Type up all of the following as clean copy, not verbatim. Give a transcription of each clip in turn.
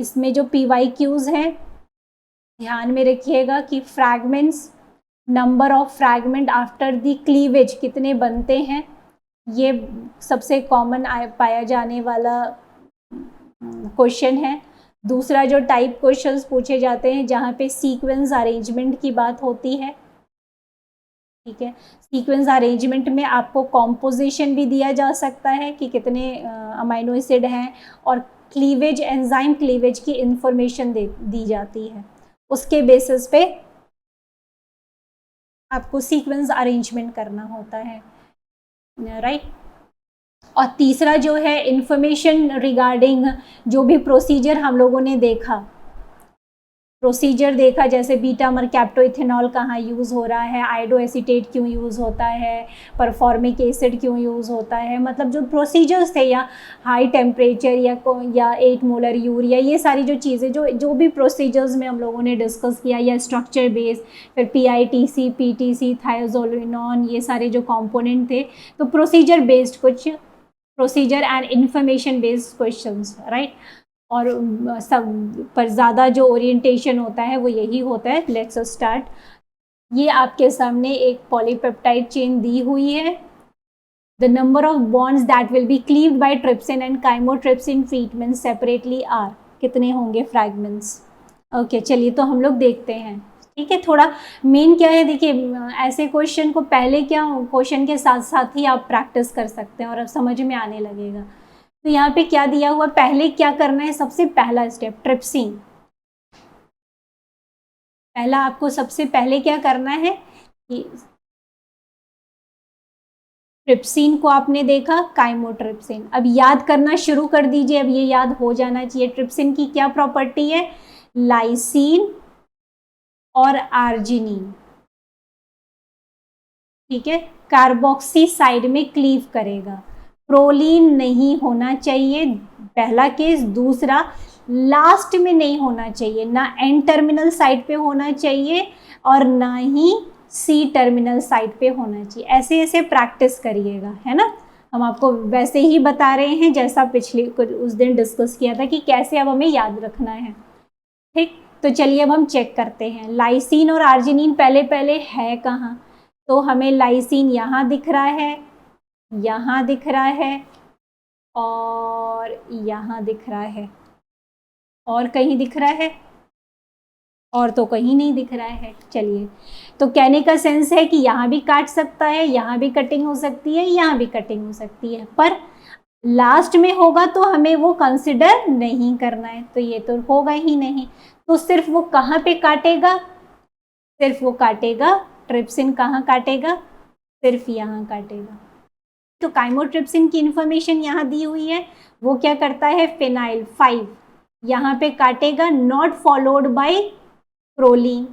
इसमें जो PYQs हैं ध्यान में रखिएगा कि fragments, number of fragment after the cleavage कितने बनते हैं, ये सबसे कॉमन पाया जाने वाला क्वेश्चन है। दूसरा जो टाइप क्वेश्चंस पूछे जाते हैं जहाँ पे सीक्वेंस अरेंजमेंट की बात होती है, ठीक है। सीक्वेंस अरेंजमेंट में आपको कॉम्पोजिशन भी दिया जा सकता है कि कितने अमाइनो एसिड हैं, और क्लीवेज, एंजाइम क्लीवेज की इंफॉर्मेशन दी जाती है। उसके बेसिस पे आपको सीक्वेंस अरेंजमेंट करना होता है, राइट। और तीसरा जो है इंफॉर्मेशन रिगार्डिंग जो भी प्रोसीजर हम लोगों ने देखा, जैसे बीटा मरकैप्टोइथेनॉल कहाँ यूज़ हो रहा है, आयोडो एसीटेट क्यों यूज़ होता है, परफॉर्मिक एसिड क्यों यूज़ होता है, मतलब जो प्रोसीजर्स थे, या हाई टेम्परेचर या 8 मोलर यूरिया, ये सारी जो चीज़ें जो भी प्रोसीजर्स में हम लोगों ने डिस्कस किया, या स्ट्रक्चर बेस, फिर PITC, PTC, थायोजोलिनॉन, ये सारे जो कंपोनेंट थे, तो प्रोसीजर बेस्ड कुछ procedure and information based questions, right. और सब पर ज़्यादा जो ओरिएंटेशन होता है वो यही होता है। Let's start. ये आपके सामने एक पॉलीपेप्टाइड चेन दी हुई है। The number of bonds that will be cleaved by trypsin and chymotrypsin treatment separately are, कितने होंगे फ्रैगमेंट्स। ओके, चलिए तो हम लोग देखते हैं, ठीक है। थोड़ा मेन क्या है, देखिए ऐसे क्वेश्चन को पहले क्या क्वेश्चन के साथ साथ ही आप प्रैक्टिस कर सकते हैं और अब समझ में आने लगेगा। तो यहाँ पे क्या दिया हुआ, पहले क्या करना है, सबसे पहला स्टेप ट्रिप्सिन। पहला आपको सबसे पहले क्या करना है कि ट्रिप्सिन को आपने देखा, काइमोट्रिप्सिन, अब याद करना शुरू कर दीजिए। अब ये याद हो जाना चाहिए। ट्रिप्सिन की क्या प्रॉपर्टी है, लाइसिन और आर्जिनिन, ठीक है। कार्बोक्सी साइड में क्लीव करेगा, प्रोलीन नहीं होना चाहिए, पहला केस। दूसरा, लास्ट में नहीं होना चाहिए, ना एन टर्मिनल साइड पे होना चाहिए और ना ही सी टर्मिनल साइड पे होना चाहिए। ऐसे ऐसे प्रैक्टिस करिएगा, है ना। हम आपको वैसे ही बता रहे हैं जैसा पिछले उस दिन डिस्कस किया था कि कैसे अब हमें याद रखना है, ठीक। तो चलिए अब हम चेक करते हैं। लाइसिन और आर्जिनिन पहले पहले है कहाँ, तो हमें लाइसिन यहाँ दिख रहा है, यहाँ दिख रहा है और यहाँ दिख रहा है, और कहीं दिख रहा है, और तो कहीं नहीं दिख रहा है। चलिए, तो कहने का सेंस है कि यहाँ भी काट सकता है, यहाँ भी कटिंग हो सकती है, यहाँ भी कटिंग हो सकती है, पर लास्ट में होगा तो हमें वो कंसिडर नहीं करना है, तो ये तो होगा ही नहीं। तो सिर्फ वो कहाँ पे काटेगा, सिर्फ वो काटेगा, ट्रिप्सिन कहाँ काटेगा, सिर्फ यहाँ काटेगा। तो काइमोट्रिप्सिन की इंफॉर्मेशन यहाँ दी हुई है, वो क्या करता है, फिनाइल 5 यहाँ पे काटेगा, नॉट फॉलोड बाय प्रोलीन।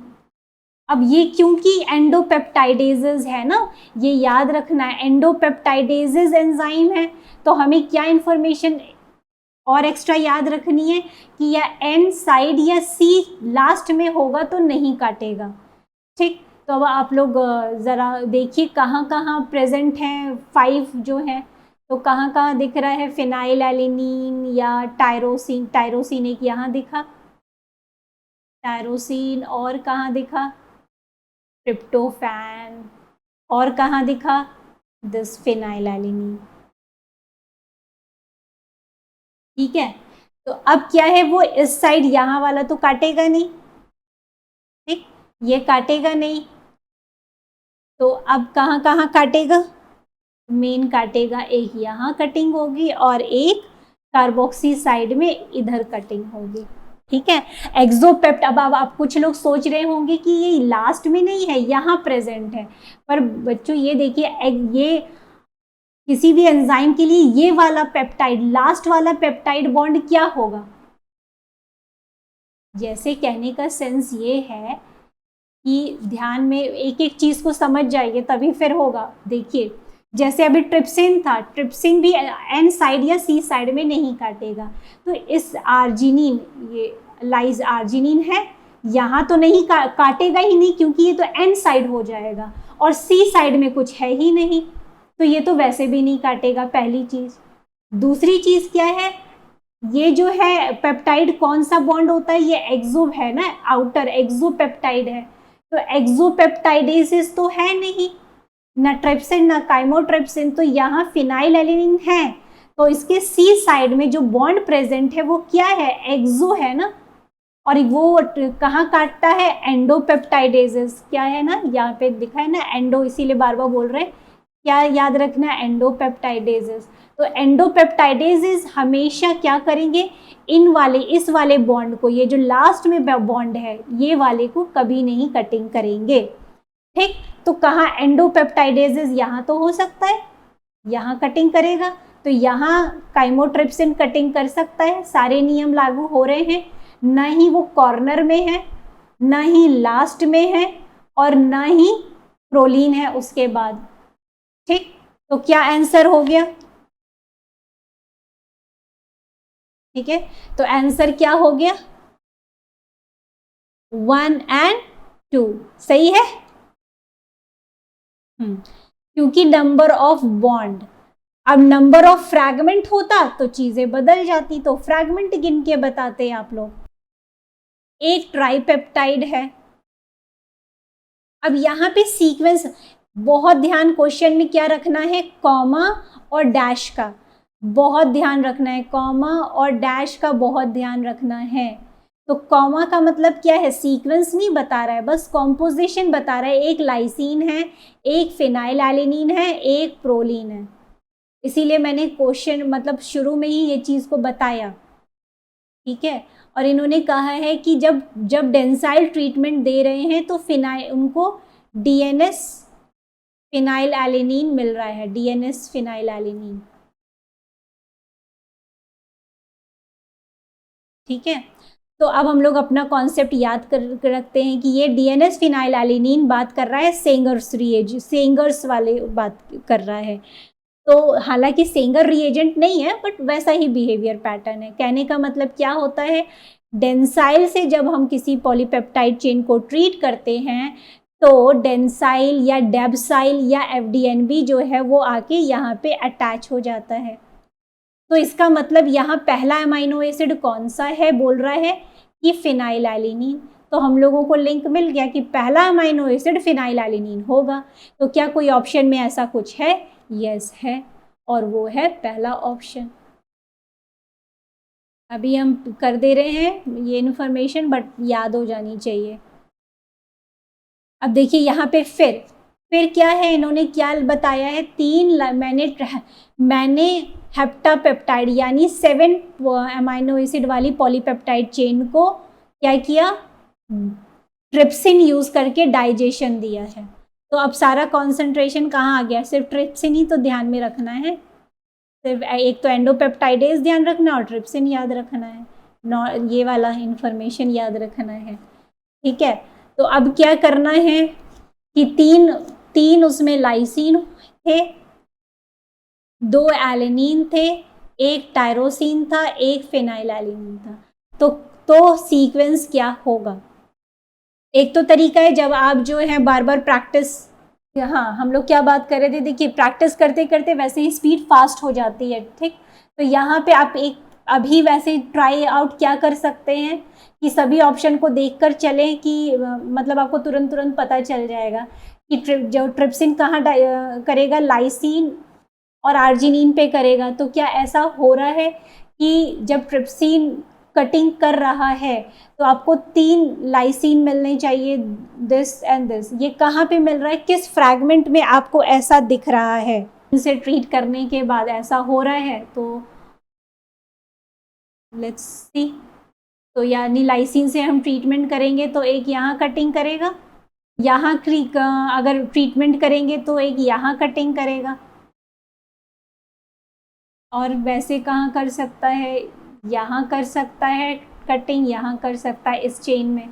अब ये क्योंकि एंडोपेप्टाइडेजेस है ना, ये याद रखना है, एंडोपेप्टाइडेजेस एंजाइम है, तो हमें क्या इंफॉर्मेशन और एक्स्ट्रा याद रखनी है कि या एन साइड या सी लास्ट में होगा तो नहीं काटेगा, ठीक। तो अब आप लोग ज़रा देखिए कहाँ कहाँ प्रेजेंट हैं 5 जो है, तो कहाँ कहाँ दिख रहा है, फिनाइल एलिनीन या टायरोसिन। टायरोसिन एक यहाँ दिखा, टायरोसिन, और कहाँ दिखा, ट्रिप्टोफैन, और कहाँ दिखा, दिस फिनाइल एलिनीन, ठीक है। तो अब क्या है, वो इस साइड यहाँ वाला तो काटेगा नहीं, ठीक, ये काटेगा नहीं, तो अब कहाँ कहाँ काटेगा, मेन काटेगा, एक यहाँ कटिंग होगी और एक कार्बोक्सी साइड में इधर कटिंग होगी, ठीक है। एक्सोपेप्ट, अब आप कुछ लोग सोच रहे होंगे कि ये लास्ट में नहीं है, यहाँ प्रेजेंट है, पर बच्चों ये देखिए, ये किसी भी एंजाइम के लिए ये वाला पेप्टाइड, लास्ट वाला पेप्टाइड बॉन्ड क्या होगा। जैसे कहने का सेंस ये है कि ध्यान में एक एक चीज को समझ जाइए तभी फिर होगा। देखिए जैसे अभी ट्रिप्सिन था, ट्रिप्सिन भी एन साइड या सी साइड में नहीं काटेगा, तो इस आर्जिनिन, ये लाइज आर्जिनिन है, यहाँ तो नहीं काटेगा ही नहीं क्योंकि ये तो एन साइड हो जाएगा और सी साइड में कुछ है ही नहीं, तो ये तो वैसे भी नहीं काटेगा, पहली चीज। दूसरी चीज क्या है, ये जो है पेप्टाइड कौन सा बॉन्ड होता है, ये एक्सो है ना, आउटर एक्सोपेप्टाइड है। तो एक्सोपेप्टाइडेसिस तो है नहीं, ना ट्रिप्सिन ना काइमोट्रिप्सिन, तो यहाँ फिनाइल एलिनिन है। तो इसके सी साइड में जो बॉन्ड प्रेजेंट है वो क्या है, एक्सो है ना, और वो कहाँ काटता है, एंडोपेप्टाइडेजेस, क्या है ना, यहाँ पे दिखा है ना एंडो, इसीलिए बार बार बोल रहे हैं, क्या याद रखना है, एंडोपेप्टाइडेजेस। तो एंडोपेप्टाइडेजेस हमेशा क्या करेंगे, इस वाले बॉन्ड को, ये जो लास्ट में बॉन्ड है ये वाले को कभी नहीं कटिंग करेंगे। ठीक, तो कहाँ एंडोपेप्टाइडेजेस, यहाँ तो हो सकता है, यहाँ कटिंग करेगा, तो यहाँ काइमोट्रिप्सिन कटिंग कर सकता है, सारे नियम लागू हो रहे हैं। ना ही वो कॉर्नर में है, ना ही लास्ट में है, और ना ही प्रोलीन है उसके बाद। ठीक, तो क्या आंसर हो गया, ठीक है, तो आंसर क्या हो गया, 1 और 2 सही है। क्योंकि नंबर ऑफ बॉन्ड, अब नंबर ऑफ फ्रैगमेंट होता तो चीजें बदल जाती, तो फ्रैगमेंट गिन के बताते आप लोग। एक ट्राइपेप्टाइड है। अब यहाँ पे सीक्वेंस बहुत ध्यान, क्वेश्चन में क्या रखना है, कॉमा और डैश का बहुत ध्यान रखना है, कॉमा और डैश का बहुत ध्यान रखना है। तो कॉमा का मतलब क्या है, सीक्वेंस नहीं बता रहा है, बस कॉम्पोजिशन बता रहा है, एक लाइसीन है, एक फिनाइल एलिनीन है, एक प्रोलीन है। इसीलिए मैंने क्वेश्चन मतलब शुरू में ही ये चीज़ को बताया, ठीक है। और इन्होंने कहा है कि जब डेंसाइल ट्रीटमेंट दे रहे हैं तो उनको डीएनएस फिनाइल एलिनीन मिल रहा है, डीएनएस फिनाइल एलिनीन, ठीक है। तो अब हम लोग अपना कॉन्सेप्ट याद कर रखते हैं कि ये डीएनएस फिनाइल एलिनीन बात कर रहा है सेंगर्स वाले बात कर रहा है। तो हालांकि सेंगर रिएजेंट नहीं है, बट वैसा ही बिहेवियर पैटर्न है। कहने का मतलब क्या होता है, डेंसाइल से जब हम किसी पॉलीपेप्टाइड चेन को ट्रीट करते हैं तो डेंसाइल या डेबसाइल या एफडीएनबी जो है वो आके यहाँ पे अटैच हो जाता है। तो इसका मतलब यहाँ पहला अमाइनो एसिड कौन सा है, बोल रहा है कि फिनाइल एलिनीन। तो हम लोगों को लिंक मिल गया कि पहला अमाइनो एसिड फिनाइल एलिनीन होगा। तो क्या कोई ऑप्शन में ऐसा कुछ है, यस है, और वो है पहला ऑप्शन। अभी हम कर दे रहे हैं ये इन्फॉर्मेशन, बट याद हो जानी चाहिए। अब देखिए यहाँ पे फिर क्या है, इन्होंने क्या बताया है, मैंने हेप्टापेप्टाइड यानी 7 अमाइनो एसिड वाली पॉलीपेप्टाइड चेन को क्या किया, ट्रिप्सिन यूज करके डाइजेशन दिया है। तो अब सारा कॉन्सेंट्रेशन कहाँ आ गया, सिर्फ ट्रिप्सिन ही तो ध्यान में रखना है, सिर्फ एक तो एंडोपेप्टाइडेज ध्यान रखना और ट्रिप्सिन याद रखना है, ये वाला इंफॉर्मेशन याद रखना है, ठीक है। तो अब क्या करना है कि तीन उसमें लाइसीन थे, 2 एलेनिन थे, एक टायरोसिन था, एक फिनाइल एलिनीन था। तो सीक्वेंस क्या होगा, एक तो तरीका है जब आप जो है बार बार प्रैक्टिस, हाँ हम लोग क्या बात कर रहे थे, देखिए प्रैक्टिस करते करते वैसे ही स्पीड फास्ट हो जाती है, ठीक। तो यहाँ पे आप अभी वैसे ट्राई आउट क्या कर सकते हैं कि सभी ऑप्शन को देखकर चलें कि मतलब आपको तुरंत पता चल जाएगा कि जो ट्रिप्सिन कहाँ करेगा, लाइसीन और आर्जिनिन पे करेगा। तो क्या ऐसा हो रहा है कि जब ट्रिप्सिन कटिंग कर रहा है तो आपको 3 लाइसीन मिलने चाहिए, दिस एंड दिस, ये कहाँ पे मिल रहा है, किस फ्रैगमेंट में आपको ऐसा दिख रहा है, इनसे ट्रीट करने के बाद ऐसा हो रहा है। तो लेट्स सी, तो यानी लाइसीन से हम ट्रीटमेंट करेंगे तो एक यहाँ कटिंग करेगा, यहाँ अगर ट्रीटमेंट करेंगे तो एक यहाँ कटिंग करेगा, और वैसे कहाँ कर सकता है, यहाँ कर सकता है कटिंग, यहाँ कर सकता है इस चेन में,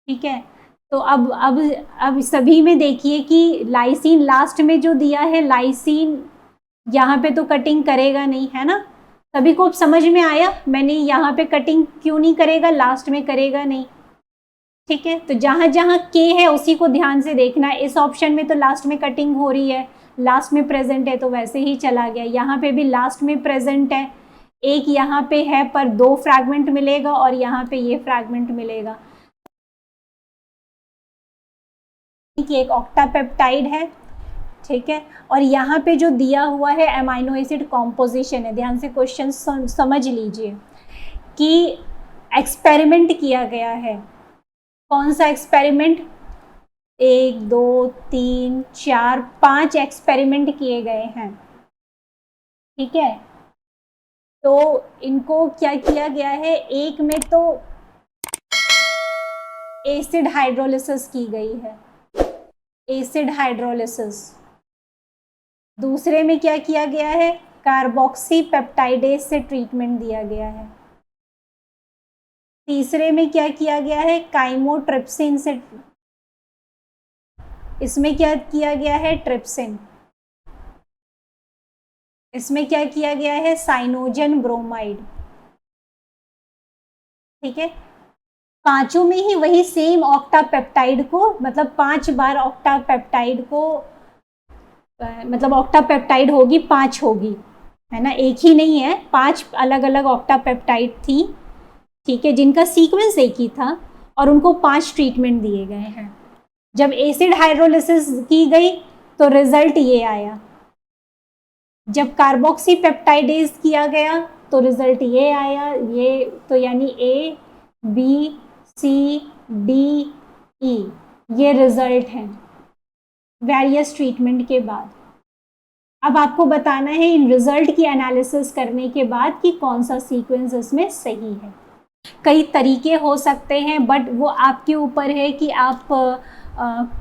ठीक है। तो अब सभी में देखिए कि लाइसीन लास्ट में जो दिया है, लाइसीन यहाँ पे तो कटिंग करेगा नहीं, है ना। सभी को समझ में आया, मैंने यहाँ पे कटिंग क्यों नहीं करेगा, लास्ट में करेगा नहीं, ठीक है। तो जहाँ जहाँ के है उसी को ध्यान से देखना है। इस ऑप्शन में तो लास्ट में कटिंग हो रही है, लास्ट में प्रेजेंट है तो वैसे ही चला गया, यहाँ पे भी लास्ट में प्रेजेंट है, एक यहाँ पे है पर 2 फ्रैगमेंट मिलेगा और यहाँ पे ये फ्रैगमेंट मिलेगा कि एक ऑक्टापेप्टाइड है, ठीक है। और यहाँ पे जो दिया हुआ है अमाइनो एसिड कॉम्पोजिशन है, ध्यान से क्वेश्चन समझ लीजिए कि एक्सपेरिमेंट किया गया है। कौन सा एक्सपेरिमेंट? 1 2 3 4 5 एक्सपेरिमेंट किए गए हैं, ठीक है। तो इनको क्या किया गया है, एक में तो एसिड हाइड्रोलिसिस की गई है, एसिड हाइड्रोलिसिस। दूसरे में क्या किया गया है, कार्बोक्सी पेप्टाइडेज से ट्रीटमेंट दिया गया है। तीसरे में क्या किया गया है, काइमोट्रिप्सिन से, इसमें क्या किया गया है, ट्रिप्सिन। इसमें क्या किया गया है, साइनोजन ब्रोमाइड, ठीक है। पांचों में ही वही सेम ऑक्टापेप्टाइड को, मतलब 5 बार ऑक्टापेप्टाइड को, मतलब ऑक्टापेप्टाइड होगी 5 होगी, है ना, एक ही नहीं है, 5 अलग अलग ऑक्टापेप्टाइड थी, ठीक है, जिनका सीक्वेंस एक ही था और उनको 5 ट्रीटमेंट दिए गए हैं। जब एसिड हाइड्रोलिसिस की गई तो रिजल्ट ये आया, जब कार्बोक्सी पेप्टाइडेज किया गया तो रिजल्ट ये आया, ये तो यानी A B C D E ये रिजल्ट हैं वेरियस ट्रीटमेंट के बाद। अब आपको बताना है इन रिजल्ट की एनालिसिस करने के बाद कि कौन सा सीक्वेंस इसमें सही है। कई तरीके हो सकते हैं, बट वो आपके ऊपर है कि आप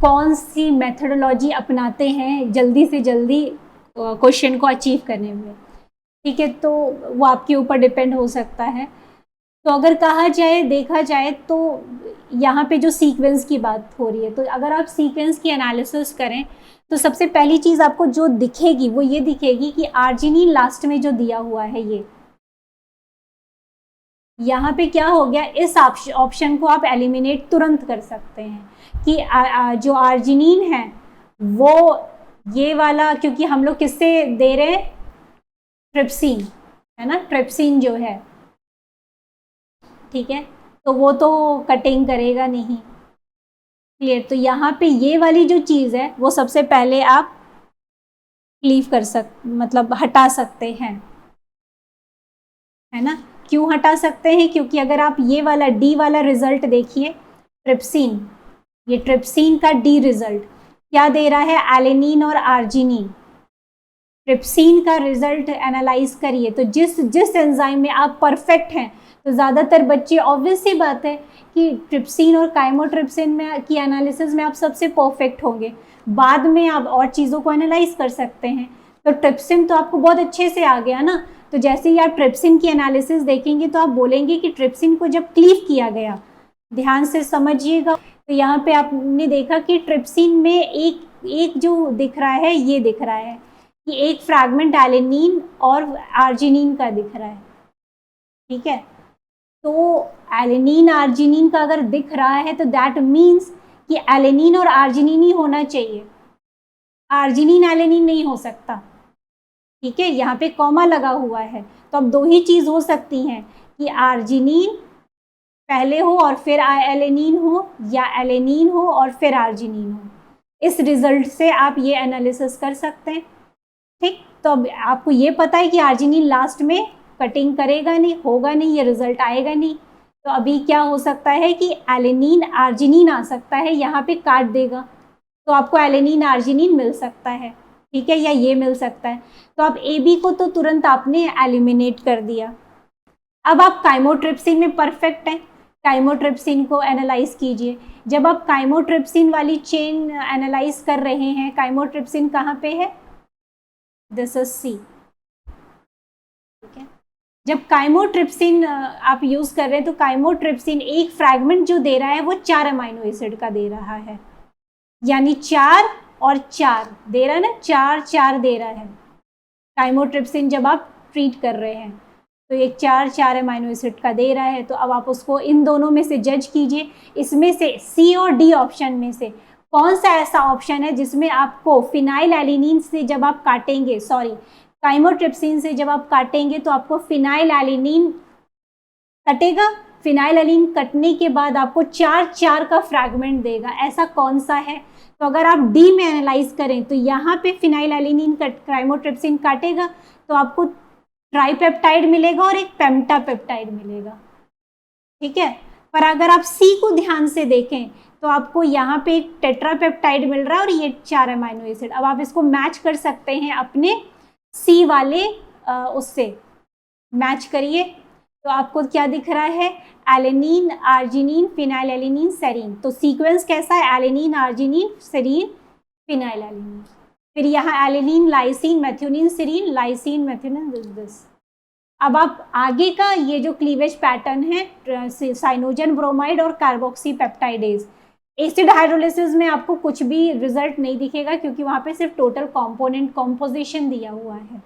कौन सी मेथडोलॉजी अपनाते हैं जल्दी से जल्दी क्वेश्चन को अचीव करने में, ठीक है। तो वो आपके ऊपर डिपेंड हो सकता है। तो अगर कहा जाए, देखा जाए तो यहाँ पे जो सीक्वेंस की बात हो रही है, तो अगर आप सीक्वेंस की एनालिसिस करें तो सबसे पहली चीज़ आपको जो दिखेगी वो ये दिखेगी कि आर्जिनिन लास्ट में जो दिया हुआ है, ये यहाँ पे क्या हो गया, इस ऑप्शन को आप एलिमिनेट तुरंत कर सकते हैं कि जो आर्जिनिन है वो ये वाला, क्योंकि हम लोग किससे दे रहे हैं, ट्रिप्सिन, है ना, ट्रिप्सिन जो है, ठीक है, तो वो तो कटिंग करेगा नहीं, क्लियर। तो यहाँ पे ये वाली जो चीज़ है वो सबसे पहले आप क्लीव कर मतलब हटा सकते हैं, है ना। क्यों हटा सकते हैं, क्योंकि अगर आप ये वाला डी वाला रिजल्ट देखिए, ट्रिप्सिन, ये ट्रिप्सिन का डी रिजल्ट क्या दे रहा है, एलेनिन और आर्जिनिन। ट्रिप्सिन का रिजल्ट एनालाइज करिए तो जिस एंजाइम में आप परफेक्ट हैं, तो ज़्यादातर बच्चे, ऑब्वियस सी बात है कि ट्रिप्सिन और काइमोट्रिप्सिन में की एनालिसिस में आप सबसे परफेक्ट होंगे, बाद में आप और चीज़ों को एनालाइज कर सकते हैं। तो ट्रिप्सिन तो आपको बहुत अच्छे से आ गया ना, तो जैसे ही आप ट्रिप्सिन की एनालिसिस देखेंगे तो आप बोलेंगे कि ट्रिप्सिन को जब क्लीव किया गया, ध्यान से समझिएगा, तो यहाँ पे आपने देखा कि ट्रिप्सिन में एक जो दिख रहा है, ये दिख रहा है कि एक फ्रैगमेंट एलेनिन और आर्जिनिन का दिख रहा है, ठीक है। तो एलेनिन आर्जिनिन का अगर दिख रहा है तो दैट मीन्स कि एलेनिन और आर्जिनिन ही होना चाहिए, आर्जिनिन एलेनिन नहीं हो सकता, ठीक है। यहाँ पे कॉमा लगा हुआ है, तो अब 2 ही चीज़ हो सकती हैं कि आर्जिनिन पहले हो और फिर एलेनिन हो, या एलेनिन हो और फिर आर्जिनिन हो। इस रिजल्ट से आप ये एनालिसिस कर सकते हैं, ठीक। तो अब आपको ये पता है कि आर्जिनिन लास्ट में कटिंग करेगा नहीं, होगा नहीं, ये रिजल्ट आएगा नहीं। तो अभी क्या हो सकता है कि एलेनिन आर्जिनिन आ सकता है, यहाँ पे काट देगा तो आपको एलेनिन आर्जिनिन मिल सकता है, ठीक है, या ये मिल सकता है। तो आप ए बी को तो तुरंत आपने एलिमिनेट कर दिया। अब आप काइमोट्रिप्सिन में परफेक्ट हैं, काइमोट्रिप्सिन को एनालाइज कीजिए। जब आप काइमोट्रिप्सिन वाली चेन एनालाइज कर रहे हैं, काइमोट्रिप्सिन कहाँ पे है, दिस इज सी, ठीक है। जब काइमोट्रिप्सिन आप यूज कर रहे हैं तो काइमोट्रिप्सिन एक फ्रैगमेंट जो दे रहा है वो 4 अमाइनो एसिड का दे रहा है, यानी 4 और 4 दे रहा है ना, 4 4 दे रहा है काइमोट्रिप्सिन जब आप ट्रीट कर रहे हैं, तो ये 4 अमाइनो एसिड का दे रहा है। तो अब आप उसको इन दोनों में से जज कीजिए, इसमें से सी और डी ऑप्शन में से कौन सा ऐसा ऑप्शन है जिसमें आपको फिनाइल एलिनिन से जब आप काटेंगे, सॉरी काइमोट्रिप्सिन से जब आप काटेंगे तो आपको फिनाइल एलिनीन कटेगा। फिनाइल एलिनीन कटने के बाद आपको 4 का फ्रैगमेंट देगा। ऐसा कौन सा है? तो अगर आप डी में एनालाइज करें तो यहाँ पे फिनाइल एलिनीन काइमोट्रिप्सिन काटेगा तो आपको ट्राइपेप्टाइड मिलेगा और एक पेंटापेप्टाइड मिलेगा, ठीक है। पर अगर आप सी को ध्यान से देखें तो आपको यहाँ पे एक टेट्रापेप्टाइड मिल रहा है और ये 4 अमाइनो एसिड। अब आप इसको मैच कर सकते हैं अपने सी वाले उससे मैच करिए तो आपको क्या दिख रहा है? Alanine, arginine, phenyl alanine, serine. तो सीक्वेंस कैसा है? Alanine, arginine, serine, phenyl alanine. फिर यहाँ alanine, lysine, methionine, serine, lysine, methionine, this. अब आप आगे का ये जो क्लीवेज पैटर्न है साइनोजन ब्रोमाइड और कार्बोक्सी पेप्टाइडेज, एसिड हाइड्रोलिसिस में आपको कुछ भी रिजल्ट नहीं दिखेगा क्योंकि वहाँ पे सिर्फ टोटल कंपोनेंट कॉम्पोजिशन दिया हुआ है।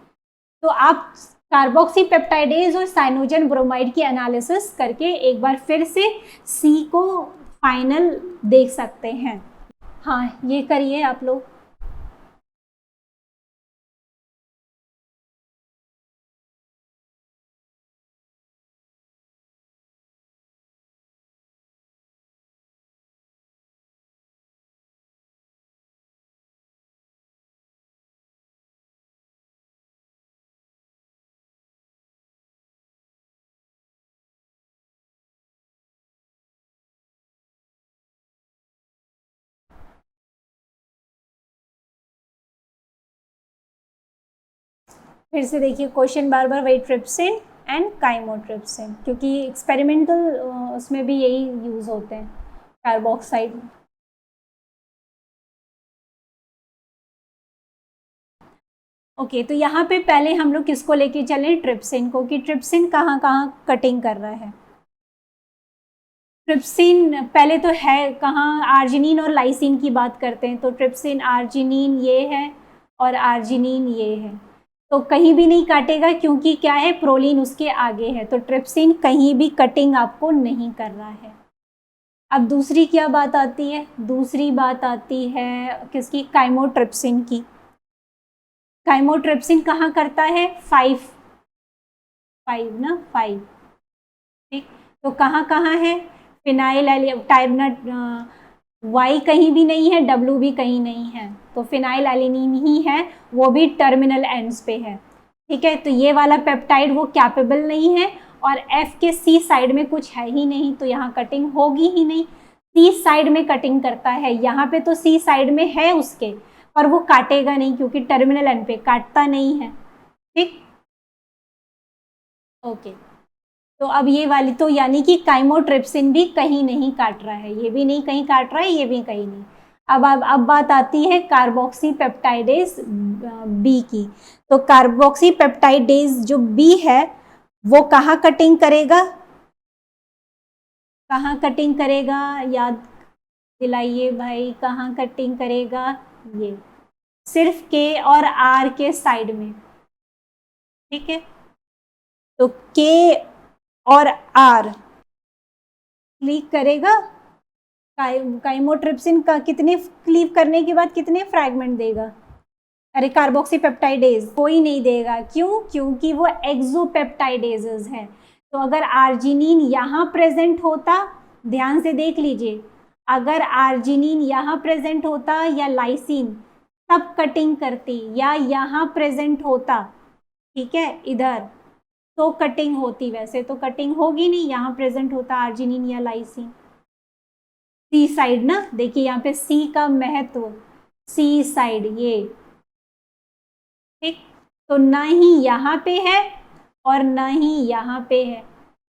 तो आप कार्बोक्सी पेप्टाइडेज और साइनोजन ब्रोमाइड की एनालिसिस करके एक बार फिर से सी को फाइनल देख सकते हैं। हाँ, ये करिए आप लोग। फिर से देखिए क्वेश्चन बार बार वही ट्रिप्सिन एंड काइमोट्रिप्सिन, क्योंकि एक्सपेरिमेंटल उसमें भी यही यूज होते हैं कार्बोक्साइड। ओके, तो यहाँ पे पहले हम लोग किसको लेके चले? ट्रिप्सिन को, कि ट्रिप्सिन कहाँ कहाँ कटिंग कर रहा है। ट्रिप्सिन पहले तो है कहाँ? आर्जिनिन और लाइसिन की बात करते हैं तो ट्रिप्सिन, आर्जिनिन ये है और आर्जिनिन ये है, तो कहीं भी नहीं काटेगा क्योंकि क्या है? प्रोलीन उसके आगे है, तो ट्रिप्सिन कहीं भी कटिंग आपको नहीं कर रहा है। अब दूसरी क्या बात आती है? दूसरी बात आती है किसकी? काइमोट्रिप्सिन की। काइमोट्रिप्सिन कहाँ करता है? 5 ना, 5, ठीक। तो कहाँ कहाँ है? फिनाइल टाइप वाई कहीं भी नहीं है, डब्ल्यू भी कहीं नहीं है, तो फिनाइल एलिनीन ही है, वो भी टर्मिनल एंड्स पे है, ठीक है। तो ये वाला पेप्टाइड वो कैपेबल नहीं है और एफ के सी साइड में कुछ है ही नहीं, तो यहाँ कटिंग होगी ही नहीं। सी साइड में कटिंग करता है, यहाँ पे तो सी साइड में है उसके, पर वो काटेगा नहीं क्योंकि टर्मिनल एंड पे काटता नहीं है, ठीक। ओके, तो अब ये वाली तो यानी कि काइमोट्रिप्सिन भी कहीं नहीं काट रहा है, ये भी नहीं कहीं काट रहा है, ये भी कहीं नहीं। अब बात आती है कार्बोक्सी पेप्टाइडेज बी की। तो कार्बोक्सी पेप्टाइडेज जो बी है वो कहाँ कटिंग करेगा? कहाँ कटिंग करेगा? याद दिलाइए भाई, कहाँ कटिंग करेगा? ये सिर्फ के और आर के साइड में, ठीक है। तो के और आर क्लीव करेगा। काइमोट्रिप्सिन का कितने क्लीव करने के बाद कितने फ्रैगमेंट देगा? अरे कार्बोक्सी पेप्टाइडेज कोई नहीं देगा, क्यों? क्योंकि वो एक्सोपेप्टाइडेजेस है। तो अगर आर्जिनिन यहाँ प्रेजेंट होता, ध्यान से देख लीजिए, अगर आर्जिनिन यहाँ प्रेजेंट होता या लाइसिन तब कटिंग करती, या यहाँ प्रेजेंट होता, ठीक है, इधर तो कटिंग होती। वैसे तो कटिंग होगी नहीं, यहाँ प्रेजेंट होता आर्जिनिन या लाइसिन। सी साइड ना, देखिए यहाँ पे सी का महत्व, सी साइड ये, ठीक। तो ना ही यहाँ पे है और ना ही यहाँ पे है,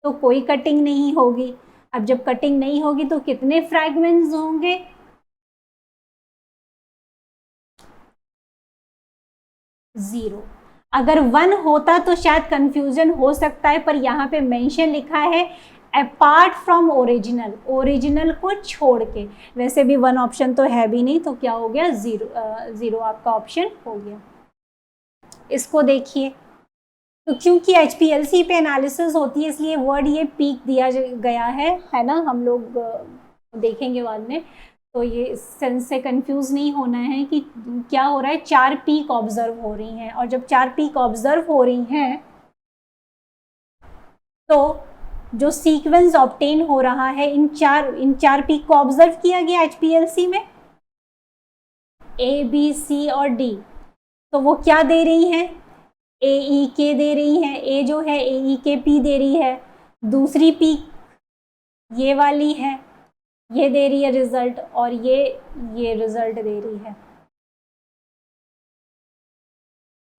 तो कोई कटिंग नहीं होगी। अब जब कटिंग नहीं होगी तो कितने फ्रैगमेंट्स होंगे? 0। अगर 1 होता तो शायद कंफ्यूजन हो सकता है, पर यहाँ पे मेंशन लिखा है अपार्ट फ्रॉम ओरिजिनल, ओरिजिनल को छोड़ के। वैसे भी 1 ऑप्शन तो है भी नहीं, तो क्या हो गया? 0 आपका ऑप्शन हो गया। इसको देखिए, तो क्योंकि HPLC पे एनालिसिस होती है इसलिए वर्ड ये पीक दिया गया है ना, हम लोग देखेंगे बाद में। तो ये सेंस से कंफ्यूज नहीं होना है कि क्या हो रहा है, 4 पीक ऑब्जर्व हो रही हैं, और जब 4 पीक ऑब्जर्व हो रही हैं तो जो सीक्वेंस ऑब्टेन हो रहा है इन चार पीक को ऑब्जर्व किया गया एचपीएलसी में, ए बी सी और डी, तो वो क्या दे रही हैं, ए ई के दे रही हैं, ए जो है ए ई के पी दे रही है, दूसरी पीक ये वाली है, ये दे रही है रिजल्ट, और ये रिजल्ट दे रही है।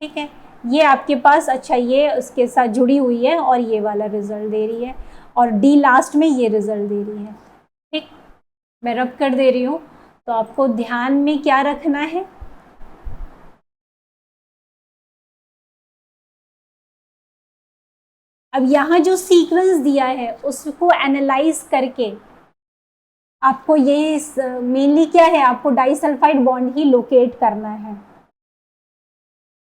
ठीक है, ये आपके पास, अच्छा ये उसके साथ जुड़ी हुई है और ये वाला रिजल्ट दे रही है, और डी लास्ट में ये रिजल्ट दे रही है। ठीक, मैं रब कर दे रही हूँ, तो आपको ध्यान में क्या रखना है, अब यहाँ जो सीक्वेंस दिया है उसको एनालाइज करके आपको ये मेनली क्या है, आपको डाइसल्फाइड बॉन्ड ही लोकेट करना है।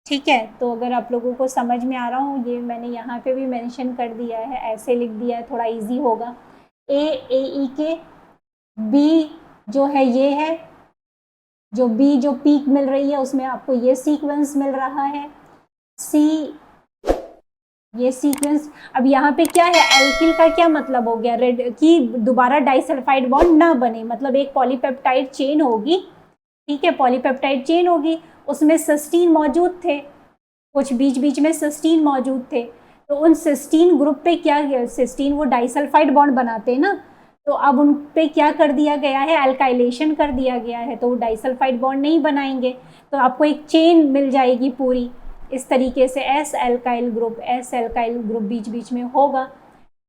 ठीक है, तो अगर आप लोगों को समझ में आ रहा हो, ये मैंने यहाँ पे भी मेंशन कर दिया है, ऐसे लिख दिया है, थोड़ा इजी होगा। ए ई के, बी जो है ये है, जो बी जो पीक मिल रही है उसमें आपको ये सीक्वेंस मिल रहा है, सी ये सीक्वेंस। अब यहाँ पे क्या है, एल्किल का क्या मतलब हो गया, रेड की दोबारा डाइसल्फाइड बॉन्ड ना बने, मतलब एक पॉलीपेप्टाइड चेन होगी। ठीक है, पॉलीपेप्टाइड चेन होगी, उसमें सिस्टीन मौजूद थे, कुछ बीच बीच में सिस्टीन मौजूद थे, तो उन सिस्टीन ग्रुप पे क्या गया, सिस्टीन वो डाइसल्फाइड बॉन्ड बनाते हैं ना, तो अब उन पे क्या कर दिया गया है, अल्काइलेशन कर दिया गया है, तो वो डाइसल्फाइड बॉन्ड नहीं बनाएंगे, तो आपको एक चेन मिल जाएगी पूरी इस तरीके से, एस एल्काइल ग्रुप बीच बीच में होगा।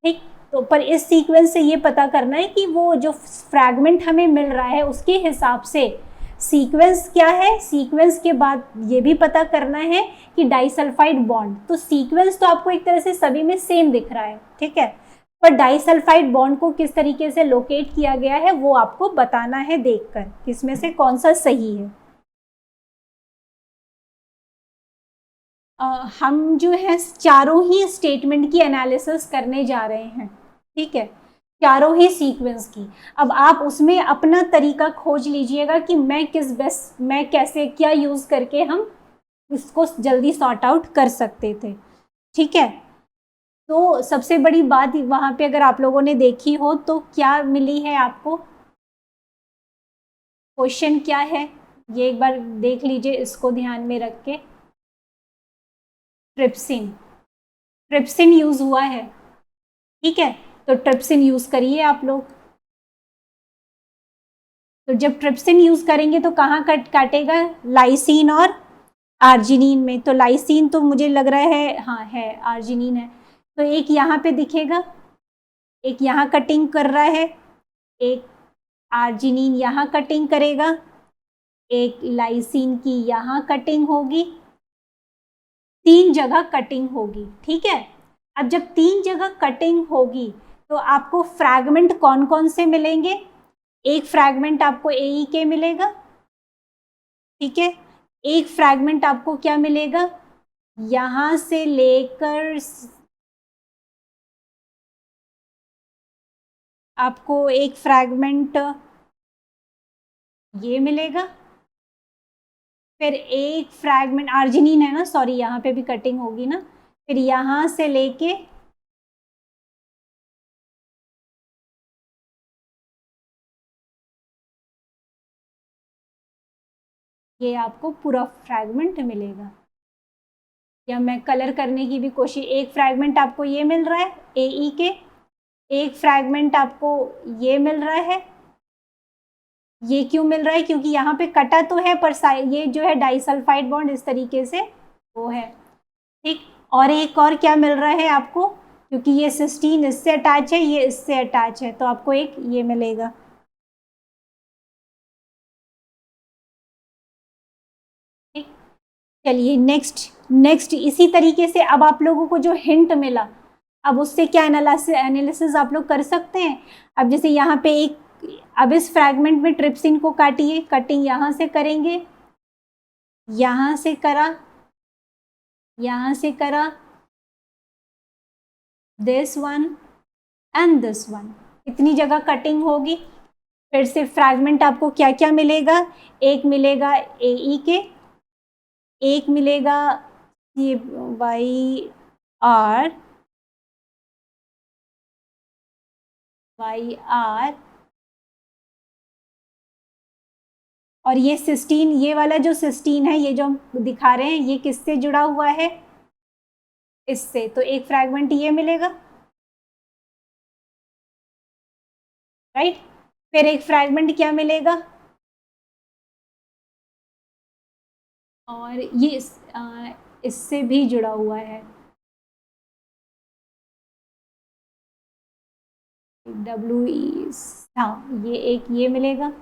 ठीक, तो पर इस सीक्वेंस से ये पता करना है कि वो जो फ्रैगमेंट हमें मिल रहा है उसके हिसाब से सीक्वेंस क्या है, सीक्वेंस के बाद ये भी पता करना है कि डाइसल्फाइड बॉन्ड, तो सीक्वेंस तो आपको एक तरह से सभी में सेम दिख रहा है। ठीक है, पर डाइसल्फाइड बॉन्ड को किस तरीके से लोकेट किया गया है वो आपको बताना है देखकर, किसमें से कौन सा सही है। हम जो है चारों ही स्टेटमेंट की एनालिसिस करने जा रहे हैं। ठीक है, चारों ही सीक्वेंस की। अब आप उसमें अपना तरीका खोज लीजिएगा कि मैं कैसे क्या यूज़ करके हम इसको जल्दी सॉर्ट आउट कर सकते थे। ठीक है, तो सबसे बड़ी बात वहाँ पे अगर आप लोगों ने देखी हो तो क्या मिली है आपको, क्वेश्चन क्या है, ये एक बार देख लीजिए इसको ध्यान में रख के। ट्रिप्सिन यूज हुआ है। ठीक है, तो ट्रिप्सिन यूज करिए आप लोग। तो जब ट्रिप्सिन यूज करेंगे तो कहाँ काटेगा, लाइसिन और आर्जिनिन में, तो लाइसिन तो मुझे लग रहा है हाँ है, आर्जिनिन है, तो एक यहाँ पे दिखेगा, एक यहाँ कटिंग कर रहा है, एक आर्जिनिन यहाँ कटिंग करेगा, एक लाइसिन की यहाँ कटिंग होगी, 3 जगह कटिंग होगी। ठीक है, अब जब 3 जगह कटिंग होगी तो आपको फ्रैगमेंट कौन कौन से मिलेंगे, एक फ्रैगमेंट आपको ए के मिलेगा। ठीक है, एक फ्रैगमेंट आपको क्या मिलेगा, यहां से लेकर आपको एक फ्रैगमेंट ये मिलेगा, फिर एक फ्रैगमेंट आर्जिनिन है ना, सॉरी यहाँ पे भी कटिंग होगी ना, फिर यहां से लेके ये आपको पूरा फ्रैगमेंट मिलेगा। या मैं कलर करने की भी कोशिश, एक फ्रैगमेंट आपको ये मिल रहा है ए के, एक फ्रैगमेंट आपको ये मिल रहा है, ये क्यों मिल रहा है, क्योंकि यहाँ पे कटा तो है पर ये जो है डाइसल्फाइड बॉन्ड इस तरीके से वो है। ठीक, और एक और क्या मिल रहा है आपको, क्योंकि ये सिस्टीन इससे अटैच है, ये इससे अटैच है, तो आपको एक ये मिलेगा। ठीक, चलिए नेक्स्ट इसी तरीके से अब आप लोगों को जो हिंट मिला, अब उससे क्या एनालिसिस आप लोग कर सकते हैं। अब जैसे यहाँ पे एक, अब इस फ्रैगमेंट में ट्रिप्सिन को काटिए, कटिंग यहाँ से करेंगे, यहाँ से करा, यहाँ से करा, this one and this one, इतनी जगह कटिंग होगी। फिर से फ्रैगमेंट आपको क्या क्या मिलेगा, एक मिलेगा AE के, एक मिलेगा YR और ये सिस्टीन, ये वाला जो सिस्टीन है, ये जो हम दिखा रहे हैं, ये किससे जुड़ा हुआ है, इससे। तो एक फ्रैगमेंट ये मिलेगा, राइट। फिर एक फ्रैगमेंट क्या मिलेगा, और ये इससे भी जुड़ा हुआ है, WE, हाँ, ये एक ये मिलेगा,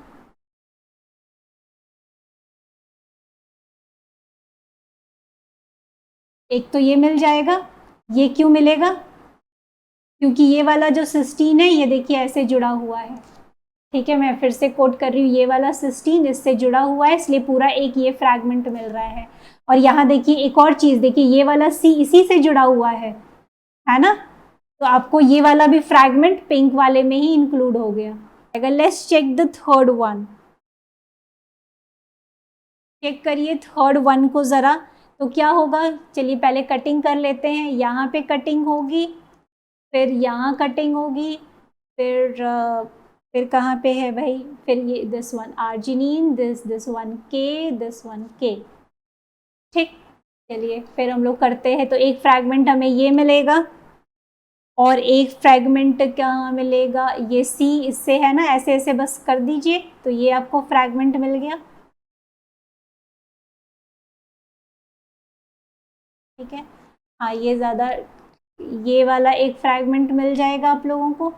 एक तो ये मिल जाएगा। ये क्यों मिलेगा, क्योंकि ये वाला जो सिस्टीन है, ये देखिए ऐसे जुड़ा हुआ है, ठीक है। मैं फिर से कोट कर रही हूँ, ये वाला सिस्टीन इससे जुड़ा हुआ है, इसलिए पूरा एक ये फ्रैगमेंट मिल रहा है। और यहाँ देखिए एक और चीज, देखिए ये वाला C इसी से जुड़ा हुआ है ना। तो आपको ये वाला भी फ्रैगमेंट पिंक वाले में ही इंक्लूड हो गया। अगर let's check the third one, check करिए थर्ड वन को जरा, तो क्या होगा, चलिए पहले कटिंग कर लेते हैं। यहाँ पे कटिंग होगी, फिर यहाँ कटिंग होगी, फिर कहाँ पे है भाई, फिर ये this one arginine, this one के, ठीक। चलिए फिर हम लोग करते हैं, तो एक फ्रैगमेंट हमें ये मिलेगा, और एक फ्रैगमेंट क्या मिलेगा, ये C इससे है ना, ऐसे ऐसे बस कर दीजिए, तो ये आपको फ्रैगमेंट मिल गया, ठीक है। हाँ, ये ज़्यादा, ये वाला एक फ्रैगमेंट मिल जाएगा आप लोगों को,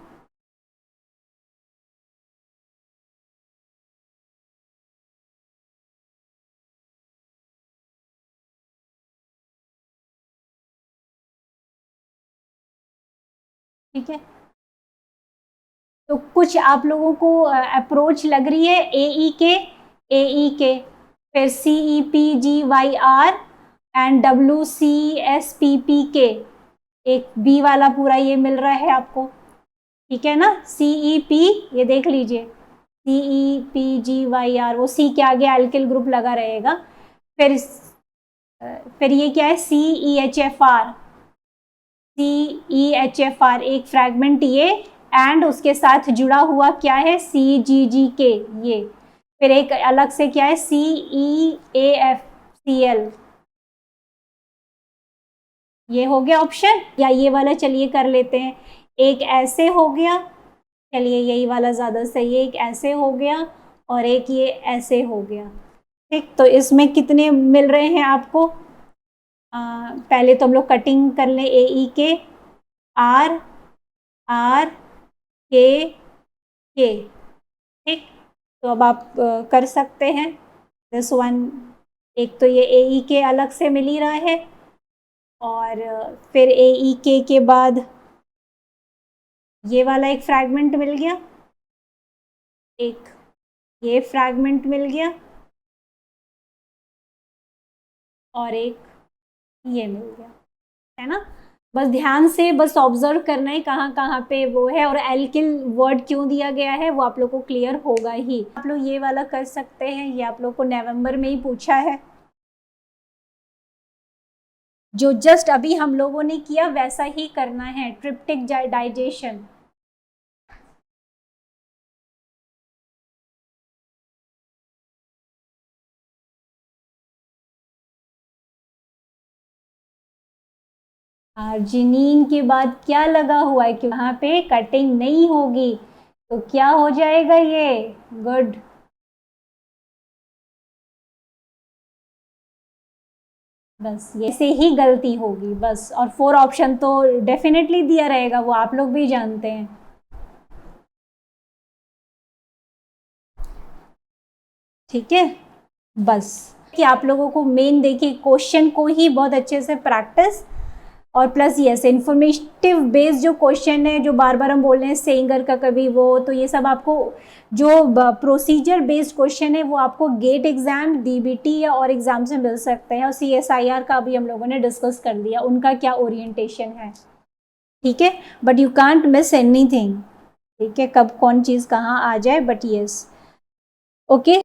ठीक है। तो कुछ आप लोगों को अप्रोच लग रही है AE के, फिर CEPGYR एंड WCSPPK, एक B वाला पूरा ये मिल रहा है आपको, ठीक है ना। CEP, ये देख लीजिए, CEPGYR, वो C के आगे एल्किल ग्रुप लगा रहेगा। फिर ये क्या है, CEHFR, एक फ्रैगमेंट ये, एंड उसके साथ जुड़ा हुआ क्या है, CGGK, ये। फिर एक अलग से क्या है, CEAFCL, ये हो गया ऑप्शन, या ये वाला चलिए कर लेते हैं, एक ऐसे हो गया, चलिए यही वाला ज़्यादा सही है, एक ऐसे हो गया और एक ये ऐसे हो गया, ठीक। तो इसमें कितने मिल रहे हैं आपको, पहले तो हम लोग कटिंग कर लें, AE के, R R K K, ठीक। तो अब आप कर सकते हैं दिस वन, एक तो ये AE के अलग से मिल ही रहा है, और फिर AE के बाद ये वाला एक फ्रैगमेंट मिल गया, एक ये फ्रैगमेंट मिल गया, और एक ये मिल गया, है ना। बस ध्यान से बस ऑब्जर्व करना है कहाँ कहाँ पे वो है, और एल्किल वर्ड क्यों दिया गया है वो आप लोग को क्लियर होगा ही। आप लोग ये वाला कर सकते हैं, ये आप लोग को नवंबर में ही पूछा है, जो जस्ट अभी हम लोगों ने किया वैसा ही करना है, ट्रिप्टिक डाइजेशन। आर्जिनिन के बाद क्या लगा हुआ है, कि वहां पे कटिंग नहीं होगी, तो क्या हो जाएगा ये, गुड। बस ये से ही गलती होगी बस, और 4 ऑप्शन तो डेफिनेटली दिया रहेगा, वो आप लोग भी जानते हैं, ठीक है। बस कि आप लोगों को मेन देखिए क्वेश्चन को ही बहुत अच्छे से प्रैक्टिस, और प्लस यस इन्फॉर्मेटिव बेस्ड जो क्वेश्चन है, जो बार बार हम बोल रहे हैं सेंगर का कभी वो, तो ये सब आपको जो प्रोसीजर बेस्ड क्वेश्चन है वो आपको गेट एग्जाम, DBT या और एग्जाम से मिल सकते हैं, और CSIR का भी हम लोगों ने डिस्कस कर लिया उनका क्या ओरिएंटेशन है, ठीक है। But you can't miss anything, ठीक है, कब कौन चीज़ कहाँ आ जाए, बट यस। ओके,